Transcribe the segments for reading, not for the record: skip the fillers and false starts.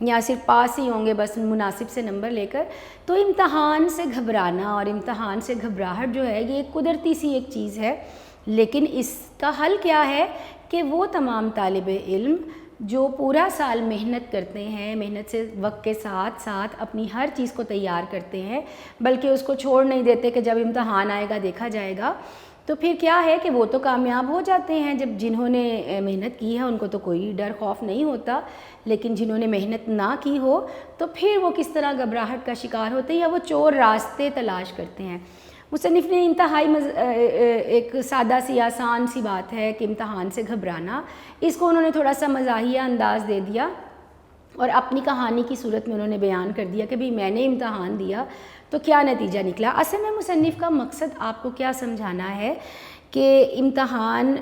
یا صرف پاس ہی ہوں گے بس مناسب سے نمبر لے کر. تو امتحان سے گھبرانا اور امتحان سے گھبراہٹ جو ہے یہ ایک قدرتی سی ایک چیز ہے، لیکن اس کا حل کیا ہے کہ وہ تمام طالب علم جو پورا سال محنت کرتے ہیں، محنت سے وقت کے ساتھ ساتھ اپنی ہر چیز کو تیار کرتے ہیں، بلکہ اس کو چھوڑ نہیں دیتے کہ جب امتحان آئے گا دیکھا جائے گا، تو پھر کیا ہے کہ وہ تو کامیاب ہو جاتے ہیں. جب جنہوں نے محنت کی ہے ان کو تو کوئی ڈر خوف نہیں ہوتا، لیکن جنہوں نے محنت نہ کی ہو تو پھر وہ کس طرح گھبراہٹ کا شکار ہوتے ہیں یا وہ چور راستے تلاش کرتے ہیں. مصنف نے انتہائی ایک سادہ سی آسان سی بات ہے کہ امتحان سے گھبرانا، اس کو انہوں نے تھوڑا سا مزاحیہ انداز دے دیا اور اپنی کہانی کی صورت میں انہوں نے بیان کر دیا کہ بھئی میں نے امتحان دیا تو کیا نتیجہ نکلا. اصل میں مصنف کا مقصد آپ کو کیا سمجھانا ہے کہ امتحان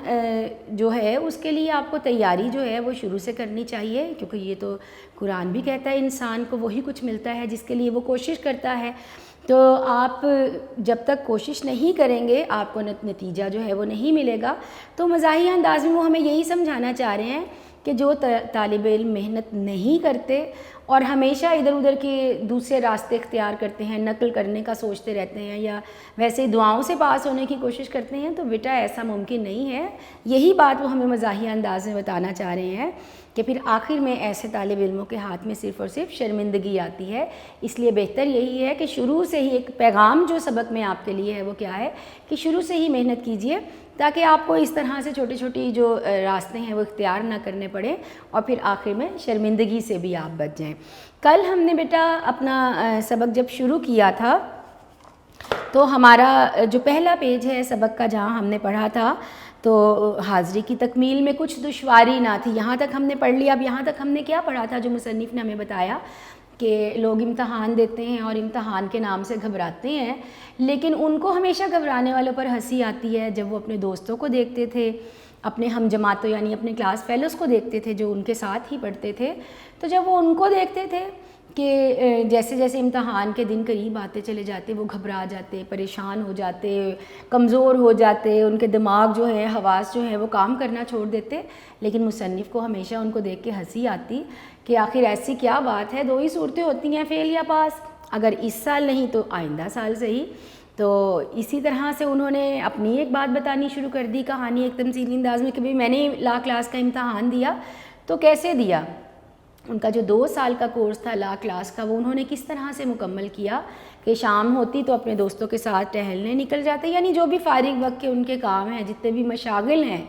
جو ہے اس کے لیے آپ کو تیاری جو ہے وہ شروع سے کرنی چاہیے، کیونکہ یہ تو قرآن بھی کہتا ہے انسان کو وہی کچھ ملتا ہے جس کے لیے وہ کوشش کرتا ہے. تو آپ جب تک کوشش نہیں کریں گے آپ کو نتیجہ جو ہے وہ نہیں ملے گا. تو مزاحیہ انداز میں وہ ہمیں یہی سمجھانا چاہ رہے ہیں کہ جو طالب علم محنت نہیں کرتے اور ہمیشہ ادھر ادھر کے دوسرے راستے اختیار کرتے ہیں، نقل کرنے کا سوچتے رہتے ہیں یا ویسے ہی دعاؤں سے پاس ہونے کی کوشش کرتے ہیں، تو بیٹا ایسا ممکن نہیں ہے. یہی بات وہ ہمیں مزاحیہ انداز میں بتانا چاہ رہے ہیں کہ پھر آخر میں ایسے طالب علموں کے ہاتھ میں صرف اور صرف شرمندگی آتی ہے. اس لیے بہتر یہی ہے کہ شروع سے ہی ایک پیغام جو سبق میں آپ کے لیے ہے وہ کیا ہے کہ شروع سے ہی محنت کیجئے تاکہ آپ کو اس طرح سے چھوٹی چھوٹی جو راستے ہیں وہ اختیار نہ کرنے پڑے اور پھر آخر میں شرمندگی سے بھی آپ بچ جائیں. کل ہم نے بیٹا اپنا سبق جب شروع کیا تھا تو ہمارا جو پہلا پیج ہے سبق کا جہاں ہم نے پڑھا تھا تو حاضری کی تکمیل میں کچھ دشواری نہ تھی. یہاں تک ہم نے پڑھ لیا. اب یہاں تک ہم نے کیا پڑھا تھا جو مصنف نے ہمیں بتایا کہ لوگ امتحان دیتے ہیں اور امتحان کے نام سے گھبراتے ہیں، لیکن ان کو ہمیشہ گھبرانے والوں پر ہنسی آتی ہے جب وہ اپنے دوستوں کو دیکھتے تھے، اپنے ہم جماعتوں یعنی اپنے کلاس فیلوز کو دیکھتے تھے جو ان کے ساتھ ہی پڑھتے تھے. تو جب وہ ان کو دیکھتے تھے کہ جیسے جیسے امتحان کے دن قریب آتے چلے جاتے وہ گھبرا جاتے، پریشان ہو جاتے، کمزور ہو جاتے، ان کے دماغ جو ہے حواس جو ہے وہ کام کرنا چھوڑ دیتے. لیکن مصنف کو ہمیشہ ان کو دیکھ کے ہنسی آتی کہ آخر ایسی کیا بات ہے، دو ہی صورتیں ہوتی ہیں فیل یا پاس، اگر اس سال نہیں تو آئندہ سال صحیح. تو اسی طرح سے انہوں نے اپنی ایک بات بتانی شروع کر دی، کہانی ایک تمثیلی انداز میں کہ بھئی میں نے لا کلاس کا امتحان دیا. تو کیسے دیا؟ ان کا جو 2 سال کا کورس تھا لا کلاس کا وہ انہوں نے کس طرح سے مکمل کیا کہ شام ہوتی تو اپنے دوستوں کے ساتھ ٹہلنے نکل جاتے، یعنی جو بھی فارغ وقت کے ان کے کام ہیں، جتنے بھی مشاغل ہیں،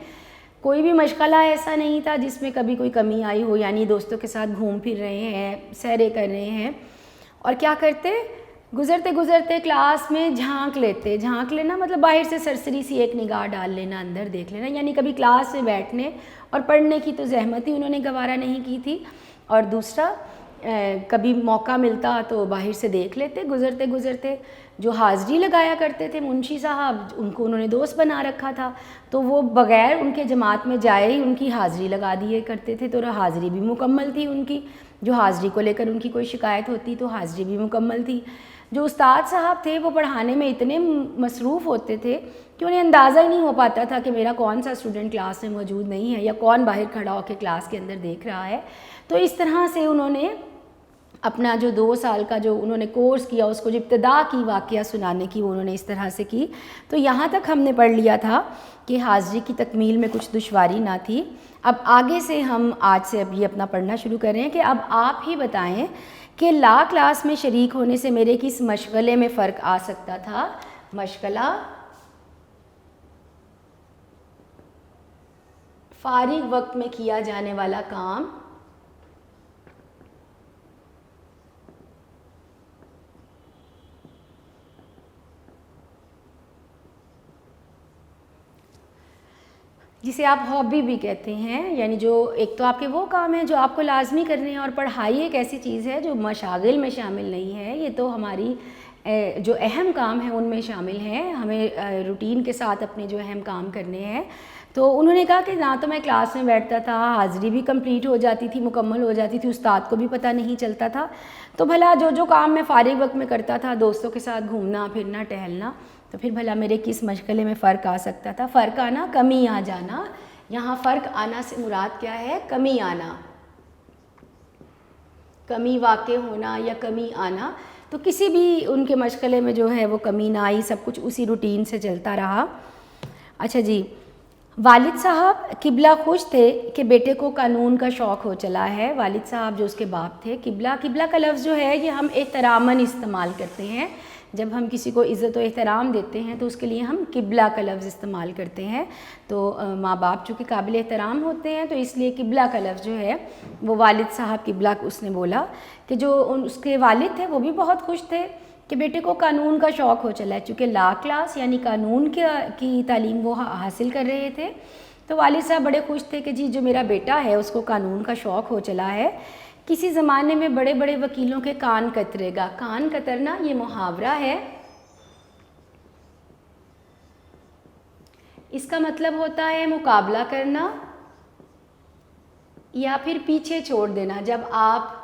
کوئی بھی مشغلہ ایسا نہیں تھا جس میں کبھی کوئی کمی آئی ہو. یعنی دوستوں کے ساتھ گھوم پھر رہے ہیں، سیریں کر رہے ہیں، اور کیا کرتے گزرتے گزرتے کلاس میں جھانک لیتے. جھانک لینا مطلب باہر سے سرسری سی ایک نگاہ ڈال لینا، اندر دیکھ لینا. یعنی کبھی کلاس میں بیٹھنے اور پڑھنے کی تو زحمت ہی انہوں نے گوارہ نہیں کی تھی، اور دوسرا کبھی موقع ملتا تو باہر سے دیکھ لیتے گزرتے گزرتے. جو حاضری لگایا کرتے تھے منشی صاحب، ان کو انہوں نے دوست بنا رکھا تھا تو وہ بغیر ان کے جماعت میں جائے ہی ان کی حاضری لگا دیے کرتے تھے. تو حاضری بھی مکمل تھی ان کی، جو حاضری کو لے کر ان کی کوئی شکایت ہوتی تو حاضری بھی مکمل تھی. جو استاد صاحب تھے وہ پڑھانے میں اتنے مصروف ہوتے تھے کہ انہیں اندازہ ہی نہیں ہو پاتا تھا کہ میرا کون سا اسٹوڈنٹ کلاس میں موجود نہیں ہے یا کون باہر کھڑا ہو کے کلاس کے اندر دیکھ رہا ہے. تو اس طرح سے انہوں نے اپنا جو 2 سال کا جو انہوں نے کورس کیا اس کو جو ابتدا کی واقعہ سنانے کی وہ انہوں نے اس طرح سے کی. تو یہاں تک ہم نے پڑھ لیا تھا کہ حاضری کی تکمیل میں کچھ دشواری نہ تھی. اب آگے سے ہم آج سے اب یہ اپنا پڑھنا شروع کر رہے ہیں کہ اب آپ ہی بتائیں کہ لا کلاس میں شریک ہونے سے میرے کس مشغلے میں فرق آ سکتا تھا. مشغلہ فارغ وقت میں کیا جانے والا کام جسے آپ ہابی بھی کہتے ہیں، یعنی جو ایک تو آپ کے وہ کام ہیں جو آپ کو لازمی کرنے ہیں، اور پڑھائی ایک ایسی چیز ہے جو مشاغل میں شامل نہیں ہے. یہ تو ہماری جو اہم کام ہیں ان میں شامل ہیں، ہمیں روٹین کے ساتھ اپنے جو اہم کام کرنے ہیں. تو انہوں نے کہا کہ نہ تو میں کلاس میں بیٹھتا تھا، حاضری بھی کمپلیٹ ہو جاتی تھی، مکمل ہو جاتی تھی، استاد کو بھی پتہ نہیں چلتا تھا. تو بھلا جو کام میں فارغ وقت میں کرتا تھا، دوستوں کے ساتھ گھومنا پھرنا ٹہلنا، تو پھر بھلا میرے کس مشغلے میں فرق آ سکتا تھا. فرق آنا، کمی آ جانا. یہاں فرق آنا سے مراد کیا ہے؟ کمی آنا. کمی واقع ہونا یا کمی آنا، تو کسی بھی ان کے مشغلے میں جو ہے وہ کمی نہ آئی، سب کچھ اسی روٹین سے چلتا رہا۔ اچھا جی، والد صاحب قبلہ خوش تھے کہ بیٹے کو قانون کا شوق ہو چلا ہے۔ والد صاحب جو اس کے باپ تھے، قبلہ کا لفظ جو ہے یہ ہم احتراماً استعمال کرتے ہیں، جب ہم کسی کو عزت و احترام دیتے ہیں تو اس کے لیے ہم قبلہ کا لفظ استعمال کرتے ہیں۔ تو ماں باپ چونکہ قابل احترام ہوتے ہیں تو اس لیے قبلہ کا لفظ جو ہے وہ والد صاحب قبلہ اس نے بولا کہ جو اس کے والد تھے وہ بھی بہت خوش تھے کہ بیٹے کو قانون کا شوق ہو چلا ہے، چونکہ لا کلاس یعنی قانون کی تعلیم وہ حاصل کر رہے تھے، تو والد صاحب بڑے خوش تھے کہ جی جو میرا بیٹا ہے اس کو قانون کا شوق ہو چلا ہے۔ کسی زمانے میں بڑے بڑے وکیلوں کے کان کترے گا، کان کترنا یہ محاورہ ہے، اس کا مطلب ہوتا ہے مقابلہ کرنا یا پھر پیچھے چھوڑ دینا۔ جب آپ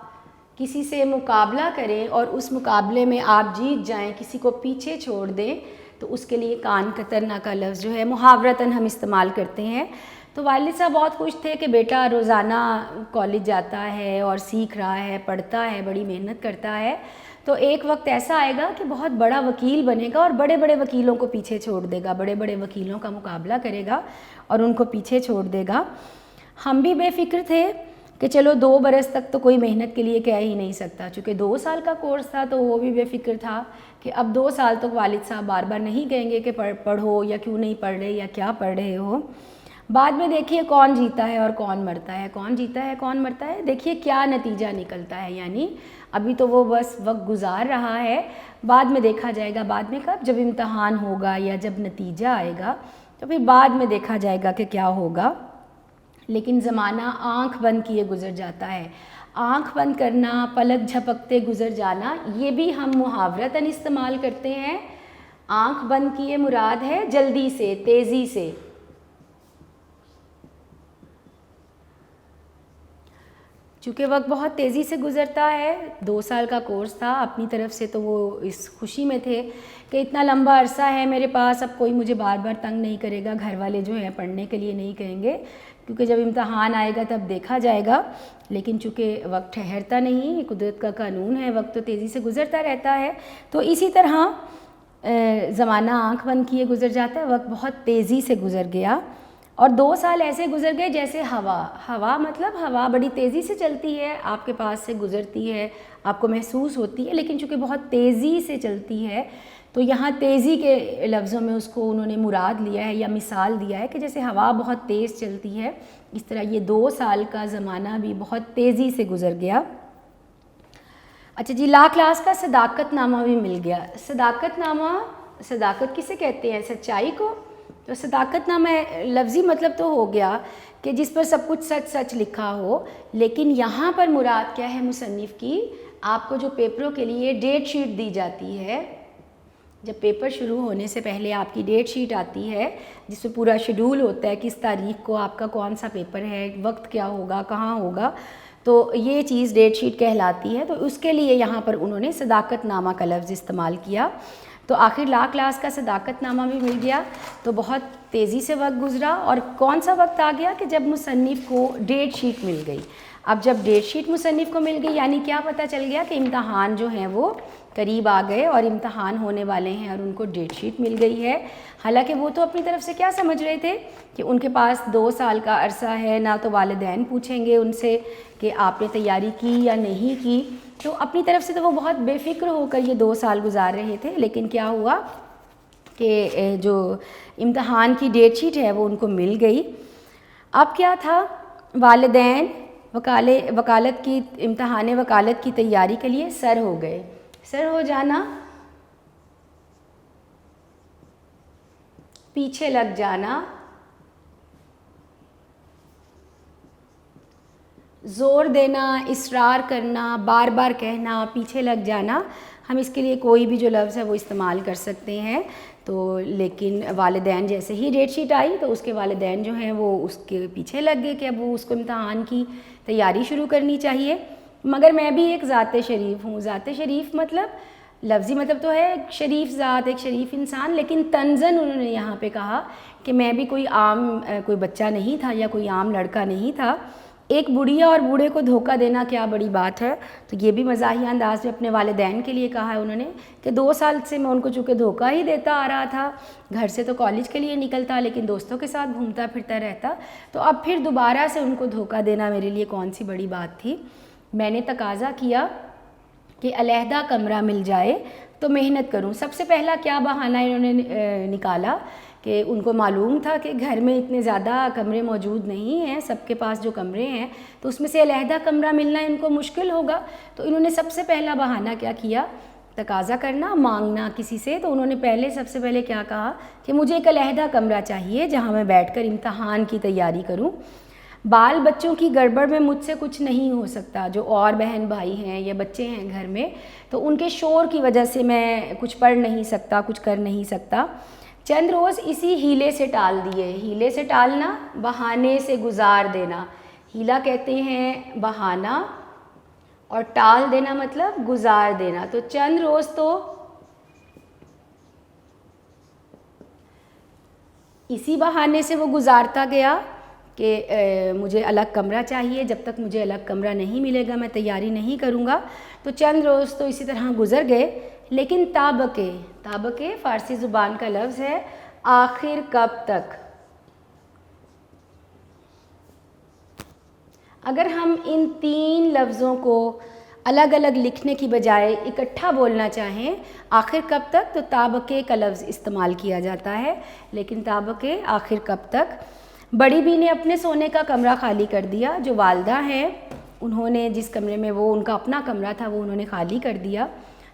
کسی سے مقابلہ کریں اور اس مقابلے میں آپ جیت جائیں، کسی کو پیچھے چھوڑ دیں، تو اس کے لیے کان کترنا کا لفظ جو ہے محاورتاً ہم استعمال کرتے ہیں۔ تو والد صاحب بہت خوش تھے کہ بیٹا روزانہ کالج جاتا ہے اور سیکھ رہا ہے، پڑھتا ہے، بڑی محنت کرتا ہے، تو ایک وقت ایسا آئے گا کہ بہت بڑا وکیل بنے گا اور بڑے بڑے وکیلوں کو پیچھے چھوڑ دے گا، بڑے بڑے وکیلوں کا مقابلہ کرے گا اور ان کو پیچھے چھوڑ دے گا۔ ہم بھی بے فکر تھے کہ چلو 2 برس تک تو کوئی محنت کے لیے کہہ ہی نہیں سکتا، چونکہ 2 سال کا کورس تھا تو وہ بھی بے فکر تھا کہ اب 2 سال تک والد صاحب بار بار نہیں کہیں گے کہ پڑھو یا کیوں نہیں پڑھ رہے یا کیا پڑھ رہے ہو۔ بعد میں دیکھیے کون جیتا ہے اور کون مرتا ہے، کون جیتا ہے کون مرتا ہے، دیکھیے کیا نتیجہ نکلتا ہے۔ یعنی ابھی تو وہ بس وقت گزار رہا ہے، بعد میں دیکھا جائے گا، بعد میں کب، جب امتحان ہوگا یا جب نتیجہ آئے گا تو پھر بعد میں دیکھا جائے گا کہ کیا ہوگا۔ لیکن زمانہ آنکھ بند کیے گزر جاتا ہے، آنکھ بند کرنا، پلک جھپکتے گزر جانا، یہ بھی ہم محاورتاً استعمال کرتے ہیں۔ آنکھ بند کیے مراد ہے جلدی سے، تیزی سے۔ چونکہ وقت بہت تیزی سے گزرتا ہے، 2 سال کا کورس تھا، اپنی طرف سے تو وہ اس خوشی میں تھے کہ اتنا لمبا عرصہ ہے میرے پاس، اب کوئی مجھے بار بار تنگ نہیں کرے گا، گھر والے جو ہیں پڑھنے کے لیے نہیں کہیں گے، کیونکہ جب امتحان آئے گا تب دیکھا جائے گا۔ لیکن چونکہ وقت ٹھہرتا نہیں، یہ قدرت کا قانون ہے، وقت تو تیزی سے گزرتا رہتا ہے، تو اسی طرح زمانہ آنکھ بند کیے گزر جاتا ہے، وقت بہت تیزی سے گزر گیا اور 2 سال ایسے گزر گئے جیسے ہوا مطلب ہوا بڑی تیزی سے چلتی ہے، آپ کے پاس سے گزرتی ہے، آپ کو محسوس ہوتی ہے، لیکن چونکہ بہت تیزی سے چلتی ہے تو یہاں تیزی کے لفظوں میں اس کو انہوں نے مراد لیا ہے یا مثال دیا ہے کہ جیسے ہوا بہت تیز چلتی ہے، اس طرح یہ 2 سال کا زمانہ بھی بہت تیزی سے گزر گیا۔ اچھا جی، لا کلاس کا صداقت نامہ بھی مل گیا۔ صداقت نامہ، صداقت کسے کہتے ہیں؟ سچائی کو۔ تو صداقت نامہ لفظی مطلب تو ہو گیا کہ جس پر سب کچھ سچ سچ لکھا ہو، لیکن یہاں پر مراد کیا ہے مصنف کی؟ آپ کو جو پیپروں کے لیے ڈیٹ شیٹ دی جاتی ہے، جب پیپر شروع ہونے سے پہلے آپ کی ڈیٹ شیٹ آتی ہے جس میں پورا شیڈول ہوتا ہے، کس تاریخ کو آپ کا کون سا پیپر ہے، وقت کیا ہوگا، کہاں ہوگا، تو یہ چیز ڈیٹ شیٹ کہلاتی ہے۔ تو اس کے لیے یہاں پر انہوں نے صداقت نامہ کا لفظ استعمال کیا۔ تو آخر لا کلاس کا صداقت نامہ بھی مل گیا، تو بہت تیزی سے وقت گزرا، اور کون سا وقت آ گیا کہ جب مصنف کو ڈیٹ شیٹ مل گئی۔ اب جب ڈیٹ شیٹ مصنف کو مل گئی یعنی کیا پتہ چل گیا کہ امتحان جو ہیں وہ قریب آ گئے اور امتحان ہونے والے ہیں اور ان کو ڈیٹ شیٹ مل گئی ہے۔ حالانکہ وہ تو اپنی طرف سے کیا سمجھ رہے تھے کہ ان کے پاس 2 سال کا عرصہ ہے، نہ تو والدین پوچھیں گے ان سے کہ آپ نے تیاری کی یا نہیں کی، تو اپنی طرف سے تو وہ بہت بے فکر ہو کر یہ 2 سال گزار رہے تھے۔ لیکن کیا ہوا کہ جو امتحان کی ڈیٹ شیٹ ہے وہ ان کو مل گئی۔ اب کیا تھا، والدین وکالت کی امتحان وکالت کی تیاری کے لیے سر ہو گئے۔ سر ہو جانا، پیچھے لگ جانا، زور دینا، اصرار کرنا، بار بار کہنا، پیچھے لگ جانا، ہم اس کے لیے کوئی بھی جو لفظ ہے وہ استعمال کر سکتے ہیں۔ تو لیکن والدین جیسے ہی ڈیٹ شیٹ آئی تو اس کے والدین جو ہیں وہ اس کے پیچھے لگ گئے کہ اب وہ اس کو امتحان کی تیاری شروع کرنی چاہیے۔ مگر میں بھی ایک ذات شریف ہوں۔ ذات شریف مطلب لفظی مطلب تو ہے ایک شریف ذات، ایک شریف انسان، لیکن طنزاً انہوں نے یہاں پہ کہا کہ میں بھی کوئی عام کوئی بچہ نہیں تھا یا کوئی عام لڑکا نہیں تھا۔ ایک بڑھیا اور بوڑھے کو دھوکہ دینا کیا بڑی بات ہے. تو یہ بھی مزاحیہ انداز میں اپنے والدین کے لیے کہا ہے انہوں نے کہ 2 سال سے میں ان کو چونکہ دھوکہ ہی دیتا آ رہا تھا, گھر سے تو کالج کے لیے نکلتا لیکن دوستوں کے ساتھ گھومتا پھرتا رہتا, تو اب پھر دوبارہ سے ان کو دھوکہ دینا میرے لیے کون سی بڑی بات تھی. میں نے تقاضا کیا کہ علیحدہ کمرہ مل جائے تو محنت کروں. سب سے پہلا کیا بہانہ انہوں نے نکالا کہ ان کو معلوم تھا کہ گھر میں اتنے زیادہ کمرے موجود نہیں ہیں, سب کے پاس جو کمرے ہیں تو اس میں سے علیحدہ کمرہ ملنا ان کو مشکل ہوگا. تو انہوں نے سب سے پہلا بہانہ کیا کیا, تقاضا کرنا, مانگنا کسی سے. تو انہوں نے سب سے پہلے کیا کہا کہ مجھے ایک علیحدہ کمرہ چاہیے جہاں میں بیٹھ کر امتحان کی تیاری کروں. بال بچوں کی گڑبڑ میں مجھ سے کچھ نہیں ہو سکتا, جو اور بہن بھائی ہیں یا بچے ہیں گھر میں تو ان کے شور کی وجہ سے میں کچھ پڑھ نہیں سکتا, کچھ کر نہیں سکتا. چند روز اسی ہیلے سے ٹال دیے. ہیلے سے ٹالنا, بہانے سے گزار دینا. ہیلا کہتے ہیں بہانہ اور ٹال دینا مطلب گزار دینا. تو چند روز تو اسی بہانے سے وہ گزارتا گیا کہ مجھے الگ کمرہ چاہیے, جب تک مجھے الگ کمرہ نہیں ملے گا میں تیاری نہیں کروں گا. تو چند روز تو اسی طرح گزر گئے. لیکن تابکے فارسی زبان کا لفظ ہے, آخر کب تک. اگر ہم ان 3 لفظوں کو الگ الگ لکھنے کی بجائے اکٹھا بولنا چاہیں, آخر کب تک, تو تابکے کا لفظ استعمال کیا جاتا ہے. لیکن تابکے آخر کب تک. بڑی بی نے اپنے سونے کا کمرہ خالی کر دیا. جو والدہ ہیں انہوں نے جس کمرے میں وہ ان کا اپنا کمرہ تھا وہ انہوں نے خالی کر دیا.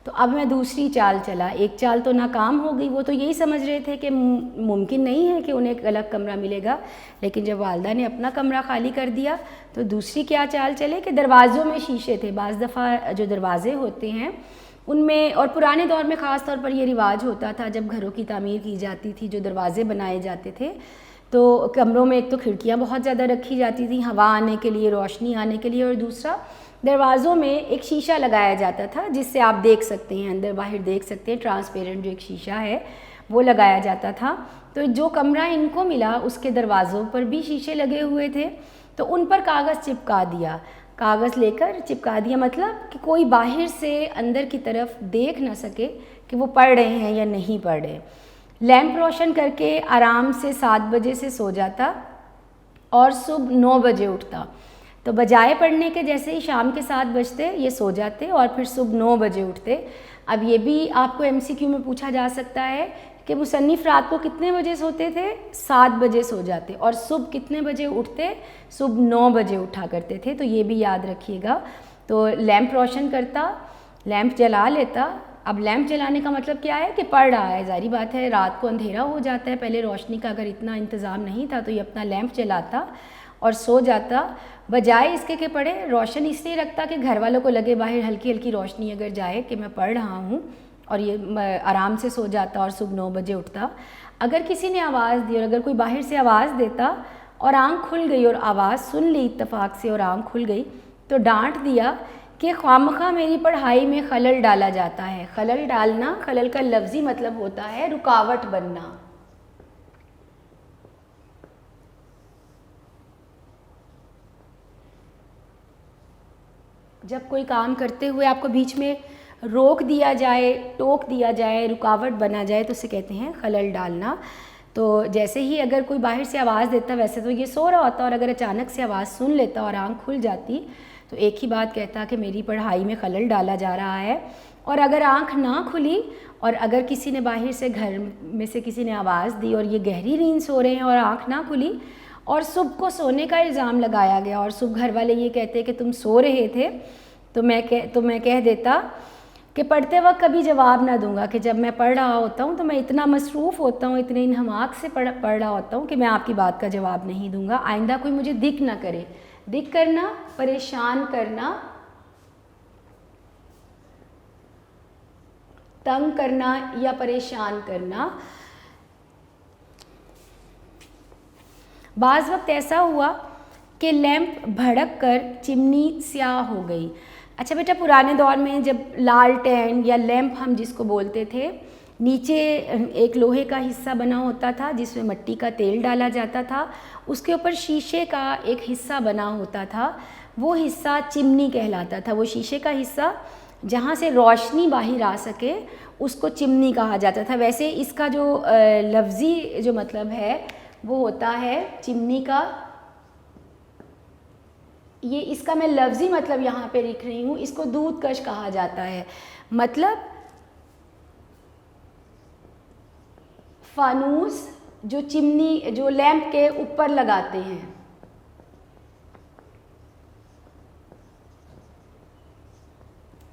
تو اب میں دوسری چال چلا. ایک چال تو ناکام ہو گئی, وہ تو یہی سمجھ رہے تھے کہ ممکن نہیں ہے کہ انہیں ایک الگ کمرہ ملے گا. لیکن جب والدہ نے اپنا کمرہ خالی کر دیا تو دوسری کیا چال چلے کہ دروازوں میں شیشے تھے. بعض دفعہ جو دروازے ہوتے ہیں ان میں, اور پرانے دور میں خاص طور پر یہ رواج ہوتا تھا جب گھروں کی تعمیر کی جاتی تھی, جو دروازے بنائے جاتے تھے تو کمروں میں ایک تو کھڑکیاں بہت زیادہ رکھی جاتی تھیں ہوا آنے کے لیے, روشنی آنے کے لیے, اور دوسرا دروازوں میں ایک شیشہ لگایا جاتا تھا جس سے آپ دیکھ سکتے ہیں, اندر باہر دیکھ سکتے ہیں. ٹرانسپیرنٹ جو ایک شیشہ ہے وہ لگایا جاتا تھا. تو جو کمرہ ان کو ملا اس کے دروازوں پر بھی شیشے لگے ہوئے تھے, تو ان پر کاغذ چپکا دیا. کاغذ لے کر چپکا دیا مطلب کہ کوئی باہر سے اندر کی طرف دیکھ نہ سکے کہ وہ پڑھ رہے ہیں یا نہیں پڑھ رہے. لیمپ روشن کر کے آرام سے 7 بجے سے سو جاتا اور صبح 9 بجے اٹھتا. تو بجائے پڑھنے کے جیسے ہی شام کے 7 بجتے یہ سو جاتے اور پھر صبح 9 بجے اٹھتے. اب یہ بھی آپ کو MCQ میں پوچھا جا سکتا ہے کہ مصنف رات کو کتنے بجے سوتے تھے؟ 7 بجے سو جاتے اور صبح کتنے بجے اٹھتے؟ صبح 9 بجے اٹھا کرتے تھے. تو یہ بھی یاد رکھیے گا. تو لیمپ روشن کرتا, لیمپ جلا لیتا. اب لیمپ جلانے کا مطلب کیا ہے کہ پڑھ رہا ہے. ظاہری بات ہے رات کو اندھیرا ہو جاتا ہے, پہلے روشنی کا اگر اتنا انتظام نہیں تھا تو یہ اپنا لیمپ جلاتا اور سو جاتا. بجائے اس کے کہ پڑھے, روشن اس لیے رکھتا کہ گھر والوں کو لگے باہر ہلکی ہلکی روشنی اگر جائے کہ میں پڑھ رہا ہوں, اور یہ آرام سے سو جاتا اور صبح 9 بجے اٹھتا. اگر کسی نے آواز دی اور اگر کوئی باہر سے آواز دیتا اور آنکھ کھل گئی اور آواز سن لی اتفاق سے اور آنکھ کھل گئی تو ڈانٹ دیا کہ خوامخواہ میری پڑھائی میں خلل ڈالا جاتا ہے. خلل ڈالنا, خلل کا لفظی مطلب ہوتا ہے رکاوٹ بننا. جب کوئی کام کرتے ہوئے آپ کو بیچ میں روک دیا جائے, ٹوک دیا جائے, رکاوٹ بنا جائے تو اسے کہتے ہیں خلل ڈالنا. تو جیسے ہی اگر کوئی باہر سے آواز دیتا, ویسے تو یہ سو رہا ہوتا اور اگر اچانک سے آواز سن لیتا اور آنکھ کھل جاتی تو ایک ہی بات کہتا کہ میری پڑھائی میں خلل ڈالا جا رہا ہے. اور اگر آنکھ نہ کھلی اور اگر کسی نے باہر سے گھر میں سے کسی نے آواز دی اور یہ گہری نیند سو رہے ہیں اور آنکھ نہ کھلی اور صبح کو سونے کا الزام لگایا گیا اور صبح گھر والے یہ کہتے کہ تم سو رہے تھے, تو میں کہہ دیتا کہ پڑھتے وقت کبھی جواب نہ دوں گا کہ جب میں پڑھ رہا ہوتا ہوں تو میں اتنا مصروف ہوتا ہوں, اتنے انہماک سے پڑھ رہا ہوتا ہوں کہ میں آپ کی بات کا جواب نہیں دوں گا. آئندہ کوئی مجھے دکھ نہ کرے. دکھ کرنا, پریشان کرنا, تنگ کرنا یا پریشان کرنا. بعض وقت ایسا ہوا کہ لیمپ بھڑک کر چمنی سیاہ ہو گئی. اچھا بیٹا, پرانے دور میں جب لالٹین یا لیمپ ہم جس کو بولتے تھے نیچے ایک لوہے کا حصہ بنا ہوتا تھا جس میں مٹی کا تیل ڈالا جاتا تھا، اس کے اوپر شیشے کا ایک حصہ بنا ہوتا تھا، وہ حصہ چمنی کہلاتا تھا۔ وہ شیشے کا حصہ جہاں سے روشنی باہر آ سکے اس کو چمنی کہا جاتا تھا۔ ویسے اس کا جو لفظی جو مطلب ہے وہ ہوتا ہے چمنی کا، یہ اس کا میں لفظی مطلب یہاں پہ لکھ رہی ہوں، اس کو دودھ کش کہا جاتا ہے، مطلب فانوس جو چمنی جو لیمپ کے اوپر لگاتے ہیں۔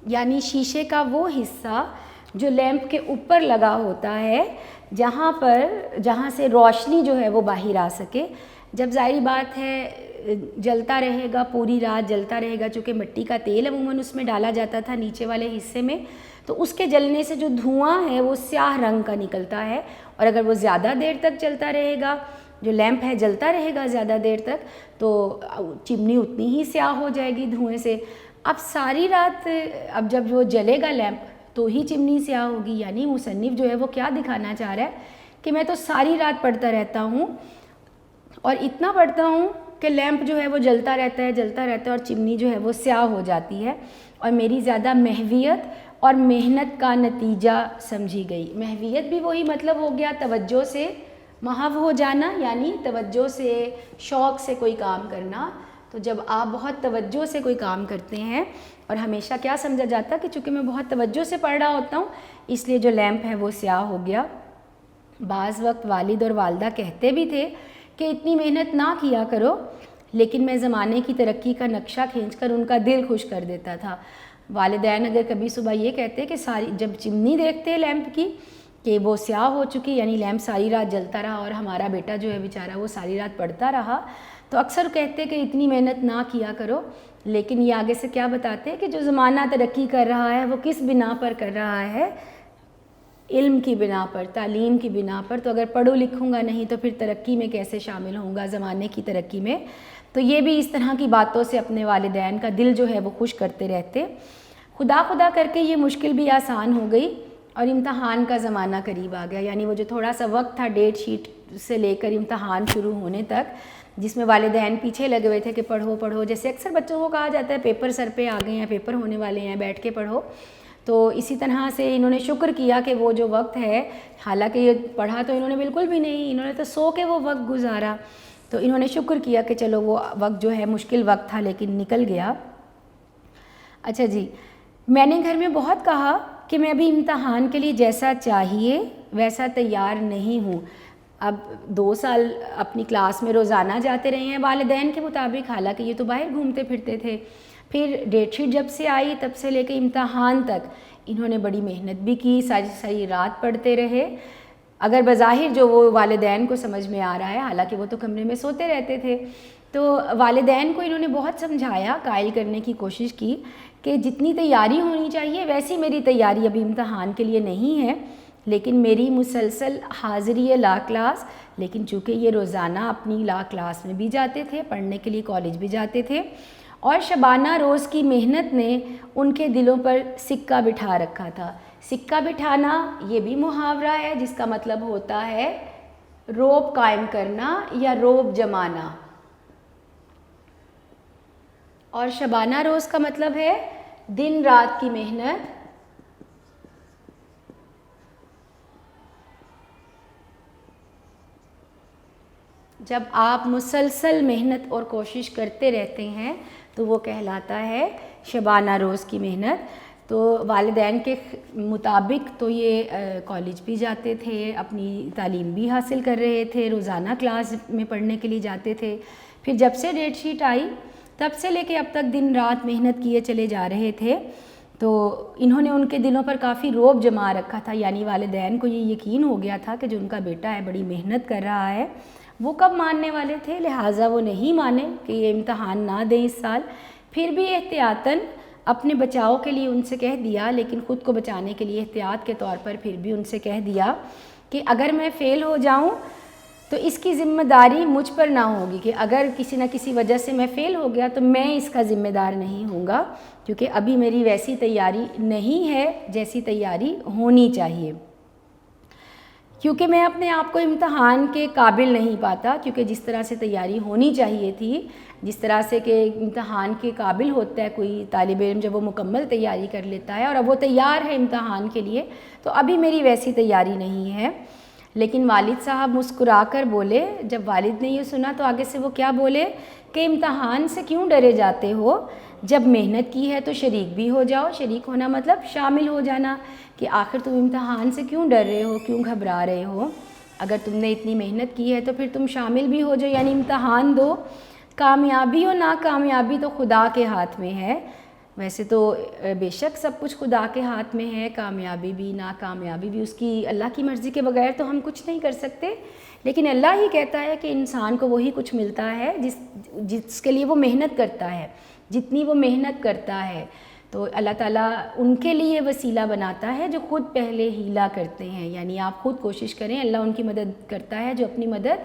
یعنی شیشے کا وہ حصہ جو لیمپ کے اوپر لگا ہوتا ہے جہاں سے روشنی جو ہے وہ باہر آ سکے۔ جب ظاہری بات ہے جلتا رہے گا، پوری رات جلتا رہے گا، چونکہ مٹی کا تیل عموماً اس میں ڈالا جاتا تھا نیچے والے حصے میں، تو اس کے جلنے سے جو دھواں ہے وہ سیاہ رنگ کا نکلتا ہے، اور اگر وہ زیادہ دیر تک چلتا رہے گا، جو لیمپ ہے جلتا رہے گا زیادہ دیر تک، تو چمنی اتنی ہی سیاہ ہو جائے گی دھوئیں سے۔ اب ساری رات اب جب وہ جلے گا لیمپ تو ہی چمنی سیاہ ہوگی، یعنی مصنف جو ہے وہ کیا دکھانا چاہ رہا ہے کہ میں تو ساری رات پڑھتا رہتا ہوں اور اتنا پڑھتا ہوں کہ لیمپ جو ہے وہ جلتا رہتا ہے اور چمنی جو ہے وہ سیاہ ہو جاتی ہے، اور میری زیادہ محویت اور محنت کا نتیجہ سمجھی گئی۔ محویت بھی وہی مطلب ہو گیا توجہ سے محو ہو جانا، یعنی توجہ سے شوق سے کوئی کام کرنا۔ تو جب آپ بہت توجہ سے کوئی کام کرتے ہیں، اور ہمیشہ کیا سمجھا جاتا کہ چونکہ میں بہت توجہ سے پڑھ رہا ہوتا ہوں اس لیے جو لیمپ ہے وہ سیاہ ہو گیا۔ بعض وقت والد اور والدہ کہتے بھی تھے کہ اتنی محنت نہ کیا کرو، لیکن میں زمانے کی ترقی کا نقشہ کھینچ کر ان کا دل خوش کر دیتا تھا۔ والدین اگر کبھی صبح یہ کہتے کہ جب چمنی دیکھتے لیمپ کی کہ وہ سیاہ ہو چکی، یعنی لیمپ ساری رات جلتا رہا اور ہمارا بیٹا جو ہے بیچارہ وہ ساری رات پڑھتا رہا، تو اکثر کہتے کہ اتنی محنت نہ کیا کرو۔ لیکن یہ آگے سے کیا بتاتے ہیں کہ جو زمانہ ترقی کر رہا ہے وہ کس بنا پر کر رہا ہے؟ علم کی بنا پر، تعلیم کی بنا پر۔ تو اگر پڑھوں لکھوں گا نہیں تو پھر ترقی میں کیسے شامل ہوں گا، زمانے کی ترقی میں؟ تو یہ بھی اس طرح کی باتوں سے اپنے والدین کا دل جو ہے وہ خوش کرتے رہتے۔ خدا خدا کر کے یہ مشکل بھی آسان ہو گئی اور امتحان کا زمانہ قریب آ گیا، یعنی وہ جو تھوڑا سا وقت تھا ڈیٹ شیٹ سے لے کر امتحان شروع ہونے تک، جس میں والدین پیچھے لگے ہوئے تھے کہ پڑھو پڑھو، جیسے اکثر بچوں کو کہا جاتا ہے پیپر سر پہ آ گئے ہیں، پیپر ہونے والے ہیں، بیٹھ کے پڑھو۔ تو اسی طرح سے انہوں نے شکر کیا کہ وہ جو وقت ہے، حالانکہ یہ پڑھا تو انہوں نے بالکل بھی نہیں، انہوں نے تو سو کے وہ وقت گزارا، تو انہوں نے شکر کیا کہ چلو وہ وقت جو ہے مشکل وقت تھا لیکن نکل گیا۔ اچھا جی، میں نے گھر میں بہت کہا کہ میں ابھی امتحان کے لیے جیسا چاہیے ویسا تیار نہیں ہوں۔ اب 2 سال اپنی کلاس میں روزانہ جاتے رہے ہیں والدین کے مطابق، حالانکہ یہ تو باہر گھومتے پھرتے تھے۔ پھر ڈیٹ شیٹ جب سے آئی تب سے لے کے امتحان تک انہوں نے بڑی محنت بھی کی، ساری رات پڑھتے رہے۔ اگر بظاہر جو وہ والدین کو سمجھ میں آ رہا ہے، حالانکہ وہ تو کمرے میں سوتے رہتے تھے، تو والدین کو انہوں نے بہت سمجھایا، قائل کرنے کی کوشش کی کہ جتنی تیاری ہونی چاہیے ویسی میری تیاری ابھی امتحان کے لیے نہیں ہے، لیکن میری مسلسل حاضری ہے لا کلاس۔ لیکن چونکہ یہ روزانہ اپنی لا کلاس میں بھی جاتے تھے، پڑھنے کے لیے کالج بھی جاتے تھے، اور شبانہ روز کی محنت نے ان کے دلوں پر سکہ بٹھا رکھا تھا۔ سکہ بٹھانا یہ بھی محاورہ ہے جس کا مطلب ہوتا ہے روب قائم کرنا یا روب جمانا، اور شبانہ روز کا مطلب ہے دن رات کی محنت۔ جب آپ مسلسل محنت اور کوشش کرتے رہتے ہیں تو وہ کہلاتا ہے شبانہ روز کی محنت۔ تو والدین کے مطابق تو یہ کالج بھی جاتے تھے، اپنی تعلیم بھی حاصل کر رہے تھے، روزانہ کلاس میں پڑھنے کے لیے جاتے تھے۔ پھر جب سے ڈیٹ شیٹ آئی تب سے لے کے اب تک دن رات محنت کیے چلے جا رہے تھے، تو انہوں نے ان کے دلوں پر کافی رعب جما رکھا تھا، یعنی والدین کو یہ یقین ہو گیا تھا کہ جو ان کا بیٹا ہے بڑی محنت کر رہا ہے۔ وہ کب ماننے والے تھے، لہٰذا وہ نہیں مانے کہ یہ امتحان نہ دیں اس سال۔ پھر بھی احتیاطاً اپنے بچاؤ کے لیے ان سے کہہ دیا، لیکن خود کو بچانے کے لیے احتیاط کے طور پر پھر بھی ان سے کہہ دیا کہ اگر میں فیل ہو جاؤں تو اس کی ذمہ داری مجھ پر نہ ہوگی، کہ اگر کسی نہ کسی وجہ سے میں فیل ہو گیا تو میں اس کا ذمہ دار نہیں ہوں گا، کیونکہ ابھی میری ویسی تیاری نہیں ہے جیسی تیاری ہونی چاہیے۔ کیونکہ میں اپنے آپ کو امتحان کے قابل نہیں پاتا، کیونکہ جس طرح سے تیاری ہونی چاہیے تھی، جس طرح سے کہ امتحان کے قابل ہوتا ہے کوئی طالب علم جب وہ مکمل تیاری کر لیتا ہے اور اب وہ تیار ہے امتحان کے لیے، تو ابھی میری ویسی تیاری نہیں ہے۔ لیکن والد صاحب مسکرا کر بولے، جب والد نے یہ سنا تو آگے سے وہ کیا بولے کہ امتحان سے کیوں ڈرے جاتے ہو، جب محنت کی ہے تو شریک بھی ہو جاؤ۔ شریک ہونا مطلب شامل ہو جانا، کہ آخر تم امتحان سے کیوں ڈر رہے ہو، کیوں گھبرا رہے ہو، اگر تم نے اتنی محنت کی ہے تو پھر تم شامل بھی ہو جاؤ، یعنی امتحان دو۔ کامیابی اور ناکامیابی تو خدا کے ہاتھ میں ہے، ویسے تو بے شک سب کچھ خدا کے ہاتھ میں ہے، کامیابی بھی ناکامیابی بھی اس کی اللہ کی مرضی کے بغیر تو ہم کچھ نہیں کر سکتے، لیکن اللہ ہی کہتا ہے کہ انسان کو وہی کچھ ملتا ہے جس کے لیے وہ محنت کرتا ہے، جتنی وہ محنت کرتا ہے، تو اللہ تعالیٰ ان کے لیے وسیلہ بناتا ہے جو خود پہلے ہیلا کرتے ہیں، یعنی آپ خود کوشش کریں، اللہ ان کی مدد کرتا ہے جو اپنی مدد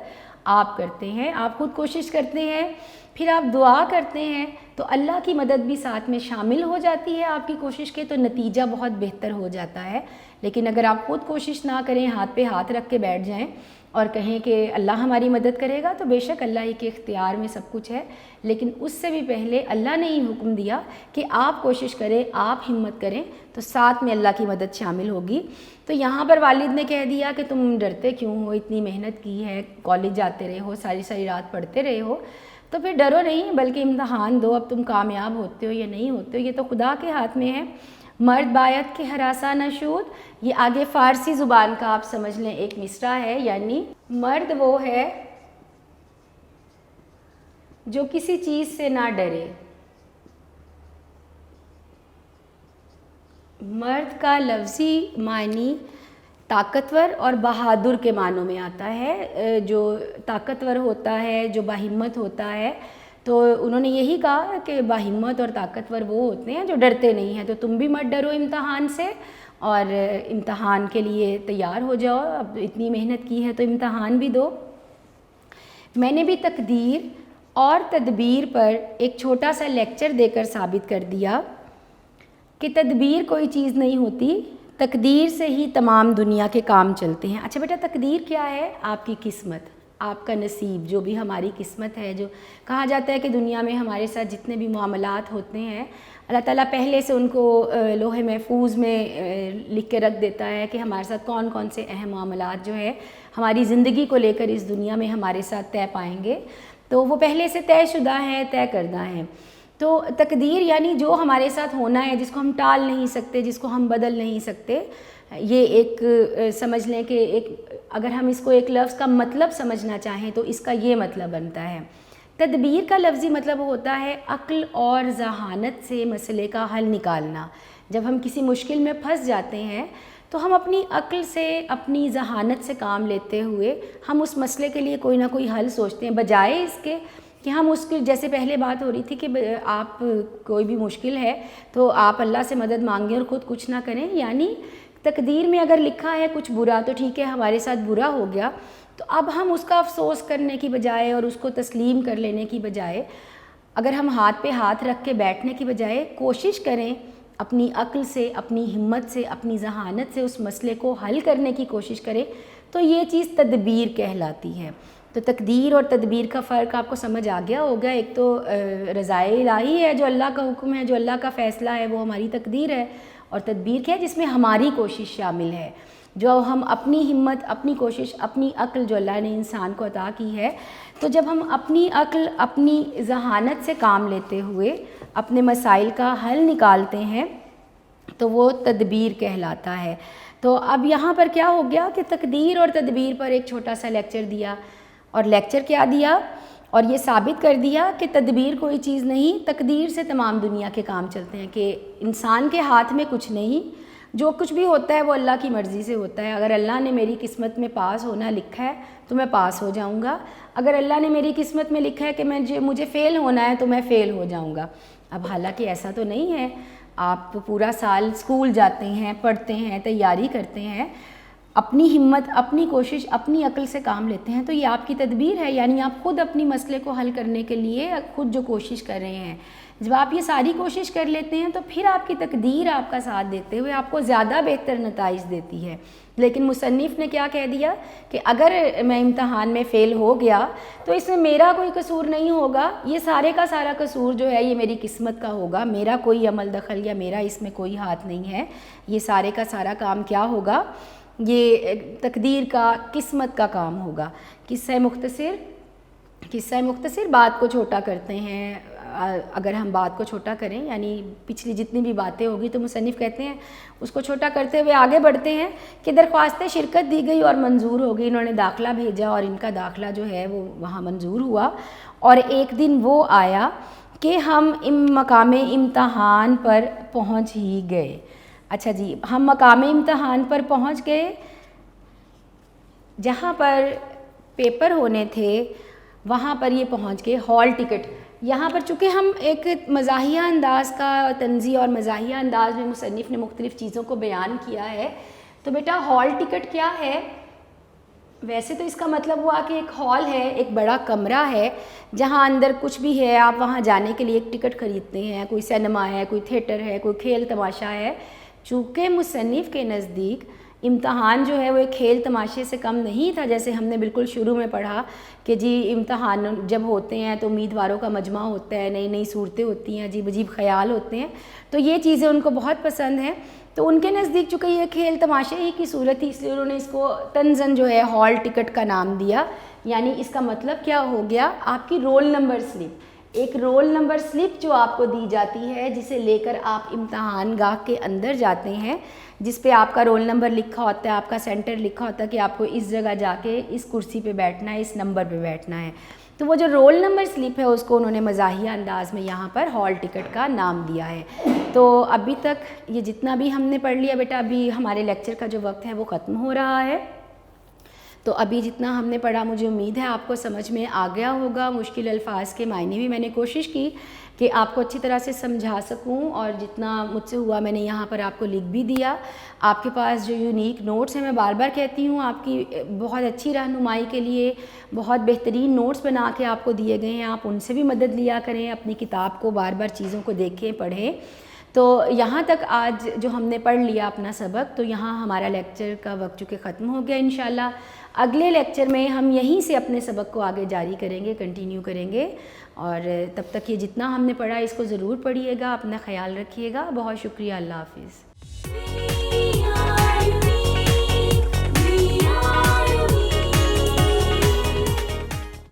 آپ کرتے ہیں۔ آپ خود کوشش کرتے ہیں، پھر آپ دعا کرتے ہیں تو اللہ کی مدد بھی ساتھ میں شامل ہو جاتی ہے آپ کی کوشش کے، تو نتیجہ بہت بہتر ہو جاتا ہے۔ لیکن اگر آپ خود کوشش نہ کریں، ہاتھ پہ ہاتھ رکھ کے بیٹھ جائیں اور کہیں کہ اللہ ہماری مدد کرے گا، تو بے شک اللہ ہی کے اختیار میں سب کچھ ہے، لیکن اس سے بھی پہلے اللہ نے ہی حکم دیا کہ آپ کوشش کریں، آپ ہمت کریں، تو ساتھ میں اللہ کی مدد شامل ہوگی۔ تو یہاں پر والد نے کہہ دیا کہ تم ڈرتے کیوں ہو، اتنی محنت کی ہے، کالج جاتے رہے ہو، ساری ساری رات پڑھتے رہے ہو، تو پھر ڈرو نہیں، بلکہ امتحان دو، اب تم کامیاب ہوتے ہو یا نہیں ہوتے ہو یہ تو خدا کے ہاتھ میں ہے۔ مرد باید کے ہراساں نشود، یہ آگے فارسی زبان کا آپ سمجھ لیں ایک مصرع ہے، یعنی مرد وہ ہے جو کسی چیز سے نہ ڈرے۔ مرد کا لفظی معنی طاقتور اور بہادر کے معنوں میں آتا ہے، جو طاقتور ہوتا ہے، جو باہمت ہوتا ہے، تو انہوں نے یہی کہا کہ باہمت اور طاقتور وہ ہوتے ہیں جو ڈرتے نہیں ہیں، تو تم بھی مت ڈرو امتحان سے اور امتحان کے لیے تیار ہو جاؤ، اب اتنی محنت کی ہے تو امتحان بھی دو۔ میں نے بھی تقدیر اور تدبیر پر ایک چھوٹا سا لیکچر دے کر ثابت کر دیا کہ تدبیر کوئی چیز نہیں ہوتی، تقدیر سے ہی تمام دنیا کے کام چلتے ہیں۔ اچھا بیٹا، تقدیر کیا ہے؟ آپ کی قسمت، آپ کا نصیب، جو بھی ہماری قسمت ہے، جو کہا جاتا ہے کہ دنیا میں ہمارے ساتھ جتنے بھی معاملات ہوتے ہیں اللہ تعالیٰ پہلے سے ان کو لوح محفوظ میں لکھ کے رکھ دیتا ہے کہ ہمارے ساتھ کون کون سے اہم معاملات جو ہے ہماری زندگی کو لے کر اس دنیا میں ہمارے ساتھ طے پائیں گے، تو وہ پہلے سے طے شدہ ہیں، طے کردہ ہیں۔ تو تقدیر یعنی جو ہمارے ساتھ ہونا ہے، جس کو ہم ٹال نہیں سکتے، جس کو ہم بدل نہیں سکتے، یہ ایک سمجھ لیں کہ ایک اگر ہم اس کو ایک لفظ کا مطلب سمجھنا چاہیں تو اس کا یہ مطلب بنتا ہے۔ تدبیر کا لفظی مطلب ہوتا ہے عقل اور ذہانت سے مسئلے کا حل نکالنا۔ جب ہم کسی مشکل میں پھنس جاتے ہیں تو ہم اپنی عقل سے، اپنی ذہانت سے کام لیتے ہوئے ہم اس مسئلے کے لیے کوئی نہ کوئی حل سوچتے ہیں، بجائے اس کے کہ ہم اس کی، جیسے پہلے بات ہو رہی تھی کہ آپ کوئی بھی مشکل ہے تو آپ اللہ سے مدد مانگیں اور خود کچھ نہ کریں، یعنی تقدیر میں اگر لکھا ہے کچھ برا تو ٹھیک ہے، ہمارے ساتھ برا ہو گیا، تو اب ہم اس کا افسوس کرنے کی بجائے اور اس کو تسلیم کر لینے کی بجائے، اگر ہم ہاتھ پہ ہاتھ رکھ کے بیٹھنے کی بجائے کوشش کریں اپنی عقل سے، اپنی ہمت سے، اپنی ذہانت سے اس مسئلے کو حل کرنے کی کوشش کریں، تو یہ چیز تدبیر کہلاتی ہے۔ تو تقدیر اور تدبیر کا فرق آپ کو سمجھ آ گیا ہوگا۔ ایک تو رضائے الہی ہے، جو اللہ کا حکم ہے، جو اللہ کا فیصلہ ہے، وہ ہماری تقدیر ہے، اور تدبیر کیا ہے؟ جس میں ہماری کوشش شامل ہے، جو ہم اپنی ہمت، اپنی کوشش، اپنی عقل جو اللہ نے انسان کو عطا کی ہے، تو جب ہم اپنی عقل، اپنی ذہانت سے کام لیتے ہوئے اپنے مسائل کا حل نکالتے ہیں تو وہ تدبیر کہلاتا ہے۔ تو اب یہاں پر کیا ہو گیا کہ تقدیر اور تدبیر پر ایک چھوٹا سا لیکچر دیا، اور لیکچر کیا دیا؟ اور یہ ثابت کر دیا کہ تدبیر کوئی چیز نہیں، تقدیر سے تمام دنیا کے کام چلتے ہیں، کہ انسان کے ہاتھ میں کچھ نہیں، جو کچھ بھی ہوتا ہے وہ اللہ کی مرضی سے ہوتا ہے۔ اگر اللہ نے میری قسمت میں پاس ہونا لکھا ہے تو میں پاس ہو جاؤں گا، اگر اللہ نے میری قسمت میں لکھا ہے کہ مجھے فیل ہونا ہے تو میں فیل ہو جاؤں گا۔ اب حالانکہ ایسا تو نہیں ہے، آپ پورا سال اسکول جاتے ہیں، پڑھتے ہیں، تیاری کرتے ہیں، اپنی ہمت، اپنی کوشش، اپنی عقل سے کام لیتے ہیں، تو یہ آپ کی تدبیر ہے، یعنی آپ خود اپنی مسئلے کو حل کرنے کے لیے خود جو کوشش کر رہے ہیں۔ جب آپ یہ ساری کوشش کر لیتے ہیں تو پھر آپ کی تقدیر آپ کا ساتھ دیتے ہوئے آپ کو زیادہ بہتر نتائج دیتی ہے. لیکن مصنف نے کیا کہہ دیا کہ اگر میں امتحان میں فیل ہو گیا تو اس میں میرا کوئی قصور نہیں ہوگا, یہ سارے کا سارا قصور جو ہے یہ میری قسمت کا ہوگا, میرا کوئی عمل دخل یا میرا اس میں کوئی ہاتھ نہیں ہے. یہ سارے کا سارا کام کیا ہوگا, یہ تقدیر کا, قسمت کا کام ہوگا. قصہ مختصر بات کو چھوٹا کرتے ہیں. اگر ہم بات کو چھوٹا کریں یعنی پچھلی جتنی بھی باتیں ہوگی تو مصنف کہتے ہیں اس کو چھوٹا کرتے ہوئے آگے بڑھتے ہیں کہ درخواست شرکت دی گئی اور منظور ہو گئی. انہوں نے داخلہ بھیجا اور ان کا داخلہ جو ہے وہ وہاں منظور ہوا. اور ایک دن وہ آیا کہ ہم مقام امتحان پر پہنچ ہی گئے. اچھا جی, ہم مقام امتحان پر پہنچ گئے, جہاں پر پیپر ہونے تھے وہاں پر یہ پہنچ گئے. ہال ٹکٹ, یہاں پر چونکہ ہم ایک مزاحیہ انداز کا طنزی اور مزاحیہ انداز میں مصنف نے مختلف چیزوں کو بیان کیا ہے, تو بیٹا ہال ٹکٹ کیا ہے؟ ویسے تو اس کا مطلب ہوا کہ ایک ہال ہے, ایک بڑا کمرہ ہے جہاں اندر کچھ بھی ہے, آپ وہاں جانے کے لیے ایک ٹکٹ خریدتے ہیں. کوئی سینما ہے, کوئی تھیٹر ہے, کوئی کھیل تماشا ہے. چونکہ مصنف کے نزدیک امتحان جو ہے وہ ایک کھیل تماشے سے کم نہیں تھا, جیسے ہم نے بالکل شروع میں پڑھا کہ جی امتحان جب ہوتے ہیں تو امیدواروں کا مجمع ہوتا ہے, نئی نئی صورتیں ہوتی ہیں, عجیب عجیب خیال ہوتے ہیں, تو یہ چیزیں ان کو بہت پسند ہیں. تو ان کے نزدیک چونکہ یہ کھیل تماشے ہی کی صورت تھی, اس لیے انہوں نے اس کو طنزاً جو ہے ہال ٹکٹ کا نام دیا. یعنی اس کا مطلب کیا ہو گیا, آپ کی رول نمبر سلپ, ایک رول نمبر سلپ جو آپ کو دی جاتی ہے جسے لے کر آپ امتحان گاہ کے اندر جاتے ہیں, جس پہ آپ کا رول نمبر لکھا ہوتا ہے, آپ کا سینٹر لکھا ہوتا ہے کہ آپ کو اس جگہ جا کے اس کرسی پہ بیٹھنا ہے, اس نمبر پہ بیٹھنا ہے. تو وہ جو رول نمبر سلپ ہے اس کو انہوں نے مزاحیہ انداز میں یہاں پر ہال ٹکٹ کا نام دیا ہے. تو ابھی تک یہ جتنا بھی ہم نے پڑھ لیا بیٹا, ابھی ہمارے لیکچر کا جو وقت ہے وہ ختم ہو رہا ہے. تو ابھی جتنا ہم نے پڑھا مجھے امید ہے آپ کو سمجھ میں آ گیا ہوگا. مشکل الفاظ کے معنی بھی میں نے کوشش کی کہ آپ کو اچھی طرح سے سمجھا سکوں, اور جتنا مجھ سے ہوا میں نے یہاں پر آپ کو لکھ بھی دیا. آپ کے پاس جو یونیک نوٹس ہیں, میں بار بار کہتی ہوں, آپ کی بہت اچھی رہنمائی کے لیے بہت بہترین نوٹس بنا کے آپ کو دیے گئے ہیں. آپ ان سے بھی مدد لیا کریں, اپنی کتاب کو بار بار چیزوں کو دیکھیں, پڑھیں. تو یہاں تک آج جو ہم نے پڑھ لیا اپنا سبق, تو یہاں ہمارا لیکچر کا وقت چونکہ ختم ہو گیا. انشاءاللہ اگلے لیکچر میں ہم یہیں سے اپنے سبق کو آگے جاری کریں گے, کنٹینیو کریں گے. اور تب تک یہ جتنا ہم نے پڑھا اس کو ضرور پڑھیے گا, اپنا خیال رکھیے گا. بہت شکریہ, اللہ حافظ.